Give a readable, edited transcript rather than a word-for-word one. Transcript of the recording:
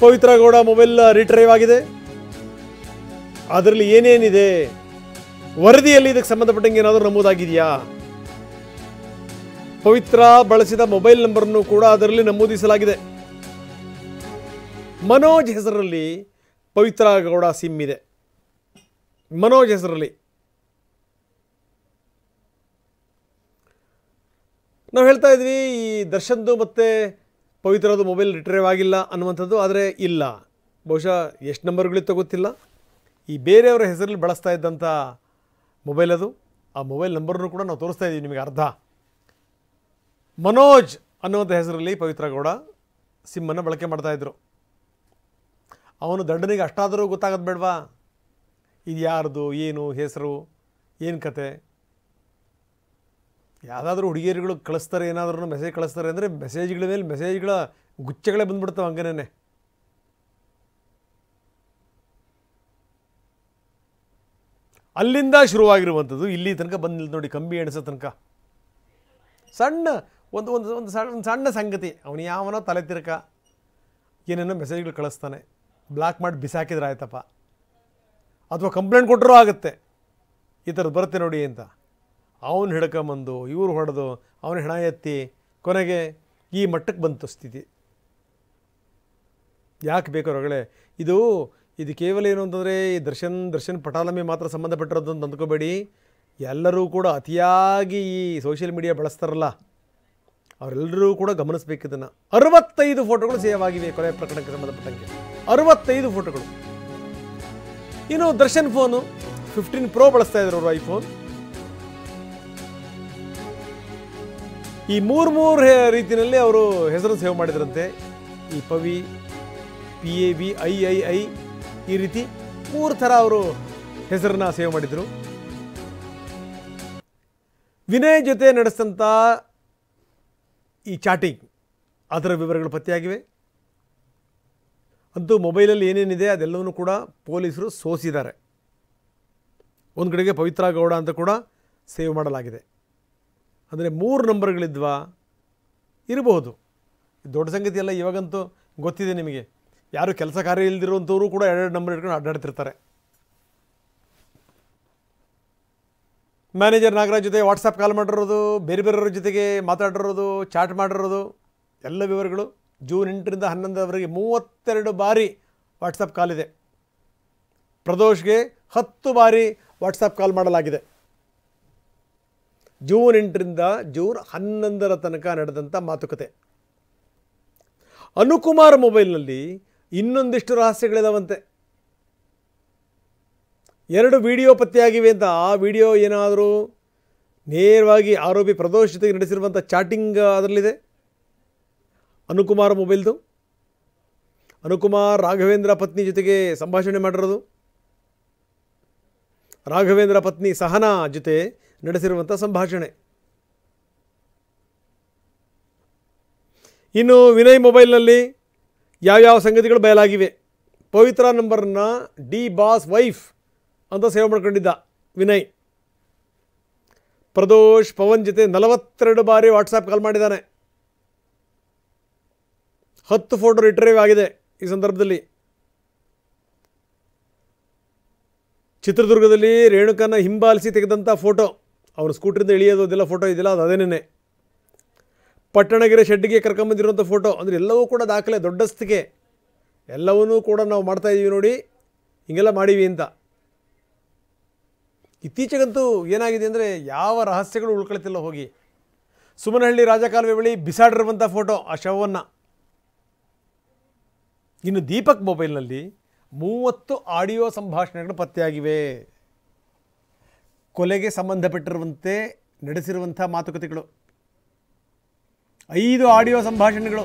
Pavithra Gowda mobile retrieve ಆಗಿದೆ. ಅದರಲ್ಲಿ ಏನೇನಿದೆ, ವರದಿಯಲ್ಲಿ ಇದಕ್ಕೆ ಸಂಬಂಧಪಟ್ಟಂಗೆ ಏನಾದರೂ ನಮೂದಾಗಿದೆಯಾ? ಪವಿತ್ರ ಬಳಸಿದ ಮೊಬೈಲ್ ನಂಬರನ್ನು ಕೂಡ ಅದರಲ್ಲಿ ನಮೂದಿಸಲಾಗಿದೆ. ಮನೋಜ್ ಹೆಸರಲ್ಲಿ ಪವಿತ್ರ ಗೌಡ ಸಿಮ್ ಇದೆ. ಮನೋಜ್ ಹೆಸರಲ್ಲಿ ನಾವು ಹೇಳ್ತಾ ಇದ್ವಿ ಈ ದರ್ಶನ್ದು ಮತ್ತು ಪವಿತ್ರದು ಮೊಬೈಲ್ ರಿಟ್ರೈವ್ ಆಗಿಲ್ಲ ಅನ್ನುವಂಥದ್ದು. ಆದರೆ ಇಲ್ಲ, ಬಹುಶಃ ಎಷ್ಟು ನಂಬರ್ಗಳಿತ್ತು ಗೊತ್ತಿಲ್ಲ. ಈ ಬೇರೆಯವರ ಹೆಸರಲ್ಲಿ ಬಳಸ್ತಾ ಇದ್ದಂಥ ಮೊಬೈಲ್ ಅದು. ಆ ಮೊಬೈಲ್ ನಂಬರ್ನು ಕೂಡ ನಾವು ತೋರಿಸ್ತಾ ಇದ್ದೀವಿ ನಿಮಗೆ. ಅರ್ಧ ಮನೋಜ್ ಅನ್ನುವಂಥ ಹೆಸರಲ್ಲಿ ಪವಿತ್ರ ಗೌಡ ಸಿಮ್ಮನ್ನು ಬಳಕೆ ಮಾಡ್ತಾಯಿದ್ರು. ಅವನು ದಂಡನಿಗೆ ಅಷ್ಟಾದರೂ ಗೊತ್ತಾಗೋದು ಬೇಡವಾ? ಇದು ಯಾರ್ದು, ಏನು ಹೆಸರು, ಏನು ಕತೆ? ಯಾವುದಾದ್ರೂ ಹುಡುಗಿಯರುಗಳು ಕಳಿಸ್ತಾರೆ, ಏನಾದ್ರೂ ಮೆಸೇಜ್ ಕಳಿಸ್ತಾರೆ ಅಂದರೆ ಮೆಸೇಜ್ಗಳ ಮೇಲೆ ಮೆಸೇಜ್ಗಳ ಗುಚ್ಚಗಳೇ ಬಂದುಬಿಡ್ತವೆ ಹಂಗೇನೆ. ಅಲ್ಲಿಂದ ಶುರುವಾಗಿರುವಂಥದ್ದು ಇಲ್ಲಿ ತನಕ ಬಂದಿಲ್ಲ ನೋಡಿ, ಕಂಬಿ ಎಣಿಸೋ ತನಕ. ಸಣ್ಣ ಒಂದು ಒಂದು ಒಂದು ಸಣ್ಣ ಸಂಗತಿ, ಅವನು ಯಾವನೋ ತಲೆ ತಿರ್ಕ ಏನೇನೋ ಮೆಸೇಜ್ಗಳು ಕಳಿಸ್ತಾನೆ, ಬ್ಲಾಕ್ ಮಾಡಿ ಬಿಸಾಕಿದ್ರೆ ಆಯ್ತಪ್ಪ, ಅಥವಾ ಕಂಪ್ಲೇಂಟ್ ಕೊಟ್ಟರೂ ಆಗುತ್ತೆ, ಈ ಥರದ್ದು ಬರುತ್ತೆ ನೋಡಿ ಅಂತ. ಅವನು ಹಿಡ್ಕೊಂಬಂದು ಇವರು ಹೊಡೆದು ಅವನು ಹೆಣ ಎತ್ತಿ ಕೊನೆಗೆ ಈ ಮಟ್ಟಕ್ಕೆ ಬಂತು ಸ್ಥಿತಿ. ಯಾಕೆ ಬೇಕು ಹೊರಗಡೆ? ಇದು ಕೇವಲ ಏನು ಅಂತಂದರೆ ಈ ದರ್ಶನ್ ಪಟಾಲಮಿ ಮಾತ್ರ ಸಂಬಂಧಪಟ್ಟಿರೋದು ಅಂತ ಅಂದ್ಕೋಬೇಡಿ. ಎಲ್ಲರೂ ಕೂಡ ಅತಿಯಾಗಿ ಈ ಸೋಷಿಯಲ್ ಮೀಡಿಯಾ ಬಳಸ್ತಾರಲ್ಲ, ಅವರೆಲ್ಲರೂ ಕೂಡ ಗಮನಿಸಬೇಕು ಇದನ್ನು. 65 ಫೋಟೋಗಳು ಸೇವ್ ಆಗಿವೆ ಕೊಲೆ ಪ್ರಕರಣಕ್ಕೆ ಸಂಬಂಧಪಟ್ಟಂಗೆ. 65 ಫೋಟೋಗಳು. ಇನ್ನು ದರ್ಶನ್ ಫೋನು 15 Pro ಬಳಸ್ತಾ ಇದ್ರು ಅವರು, ಐಫೋನ್. ಈ ಮೂರು ರೀತಿಯಲ್ಲಿ ಅವರು ಹೆಸರು ಸೇವ್ ಮಾಡಿದ್ರಂತೆ. ಈ ಪವಿ, PAV, III ಈ ರೀತಿ 3 ಥರ ಅವರು ಹೆಸರನ್ನ ಸೇವ್ ಮಾಡಿದರು. ವಿನಯ್ ಜೊತೆ ನಡೆಸಿದಂಥ ಈ ಚಾಟಿಂಗ್ ಅದರ ವಿವರಗಳು ಪತ್ತೆಯಾಗಿವೆ. ಅಂತೂ ಮೊಬೈಲಲ್ಲಿ ಏನೇನಿದೆ ಅದೆಲ್ಲವನ್ನೂ ಕೂಡ ಪೊಲೀಸರು ಸೋಸಿದ್ದಾರೆ. ಒಂದು ಕಡೆಗೆ ಪವಿತ್ರ ಗೌಡ ಅಂತ ಕೂಡ ಸೇವ್ ಮಾಡಲಾಗಿದೆ. ಅಂದರೆ 3 ನಂಬರ್ಗಳಿದ್ವಾ? ಇರಬಹುದು. ದೊಡ್ಡ ಸಂಗತಿ ಅಲ್ಲ. ಇವಾಗಂತೂ ಗೊತ್ತಿದೆ ನಿಮಗೆ, ಯಾರು ಕೆಲಸ ಕಾರ್ಯ ಇಲ್ದಿರುವಂಥವರು ಕೂಡ 2 ನಂಬರ್ ಇಟ್ಕೊಂಡು ಅಡ್ಡಾಡ್ತಿರ್ತಾರೆ. ಮ್ಯಾನೇಜರ್ ನಾಗರಾಜ್ ಜೊತೆ ವಾಟ್ಸಪ್ ಕಾಲ್ ಮಾಡಿರೋದು, ಬೇರೆಯವ್ರ ಜೊತೆಗೆ ಮಾತಾಡಿರೋದು, ಚಾಟ್ ಮಾಡಿರೋದು ಎಲ್ಲ ವಿವರಗಳು. ಜೂನ್ 8ರಿಂದ 11ರವರೆಗೆ 32 ಬಾರಿ ವಾಟ್ಸಪ್ ಕಾಲ್ ಇದೆ. ಪ್ರದೋಷ್ಗೆ 10 ಬಾರಿ ವಾಟ್ಸಪ್ ಕಾಲ್ ಮಾಡಲಾಗಿದೆ. ಜೂನ್ 8ರಿಂದ ಜೂನ್ 11ರ ತನಕ ನಡೆದಂಥ ಮಾತುಕತೆ. ಅನುಕುಮಾರ್ ಮೊಬೈಲ್ನಲ್ಲಿ ಇನ್ನೊಂದಿಷ್ಟು ರಹಸ್ಯಗಳಿದಾವಂತೆ. 2 ವಿಡಿಯೋ ಪತ್ತೆಯಾಗಿವೆ ಅಂತ. ಆ ವಿಡಿಯೋ ಏನಾದರೂ ನೇರವಾಗಿ ಆರೋಪಿ ಪ್ರದೋಷ್ ಜೊತೆಗೆ ನಡೆಸಿರುವಂಥ ಚಾಟಿಂಗ್ ಅದರಲ್ಲಿದೆ. ಅನುಕುಮಾರ್ ಮೊಬೈಲ್ದು. ಅನುಕುಮಾರ್ ರಾಘವೇಂದ್ರ ಪತ್ನಿ ಜೊತೆಗೆ ಸಂಭಾಷಣೆ ಮಾಡಿರೋದು, ರಾಘವೇಂದ್ರ ಪತ್ನಿ ಸಹನಾ ಜೊತೆ ನಡೆಸಿರುವಂಥ ಸಂಭಾಷಣೆ. ಇನ್ನು ವಿನಯ್ ಮೊಬೈಲ್ನಲ್ಲಿ ಯಾವ್ಯಾವ ಸಂಗತಿಗಳು ಬಯಲಾಗಿವೆ. ಪವಿತ್ರ ನಂಬರ್ನ ಡಿ ಬಾಸ್ ವೈಫ್ ಅಂತ ಸೇವ್ ಮಾಡ್ಕೊಂಡಿದ್ದ ವಿನಯ್. ಪ್ರದೋಷ್ ಪವನ್ ಜೊತೆ 42 ಬಾರಿ ವಾಟ್ಸಪ್ ಕಾಲ್ ಮಾಡಿದ್ದಾನೆ. 10 ಫೋಟೋ ರಿಟ್ರೈವ್ ಆಗಿದೆ ಈ ಸಂದರ್ಭದಲ್ಲಿ. ಚಿತ್ರದುರ್ಗದಲ್ಲಿ ರೇಣುಕನ ಹಿಂಬಾಲಿಸಿ ತೆಗೆದಂಥ ಫೋಟೋ, ಅವನು ಸ್ಕೂಟ್ರಿಂದ ಇಳಿಯೋದು ಅದೆಲ್ಲ ಫೋಟೋ ಇದೆಯಲ್ಲ, ಅದು ಅದೇನೇ. ಪಟ್ಟಣಗೆರೆ ಶೆಡ್ಗೆ ಕರ್ಕೊಂಬಂದಿರುವಂಥ ಫೋಟೋ. ಅಂದರೆ ಎಲ್ಲವೂ ಕೂಡ ದಾಖಲೆ, ದೊಡ್ಡಸ್ತಿಗೆ ಎಲ್ಲವನ್ನೂ ಕೂಡ ನಾವು ಮಾಡ್ತಾಯಿದ್ದೀವಿ ನೋಡಿ, ಹೀಗೆಲ್ಲ ಮಾಡೀವಿ ಅಂತ. ಇತ್ತೀಚೆಗಂತೂ ಏನಾಗಿದೆ ಅಂದರೆ ಯಾವ ರಹಸ್ಯಗಳು ಉಳ್ಕೊಳ್ತಿಲ್ಲ. ಹೋಗಿ ಸುಮನಹಳ್ಳಿ ರಾಜಕಾಲುವೆ ಬಳಿ ಬಿಸಾಡಿರುವಂಥ ಫೋಟೋ, ಆ ಶವವನ್ನು. ಇನ್ನು ದೀಪಕ್ ಮೊಬೈಲ್ನಲ್ಲಿ 30 ಆಡಿಯೋ ಸಂಭಾಷಣೆಗಳು ಪತ್ತೆಯಾಗಿವೆ. ಕೊಲೆಗೆ ಸಂಬಂಧಪಟ್ಟಿರುವಂತೆ ನಡೆಸಿರುವಂಥ ಮಾತುಕತೆಗಳು. 5 ಆಡಿಯೋ ಸಂಭಾಷಣೆಗಳು.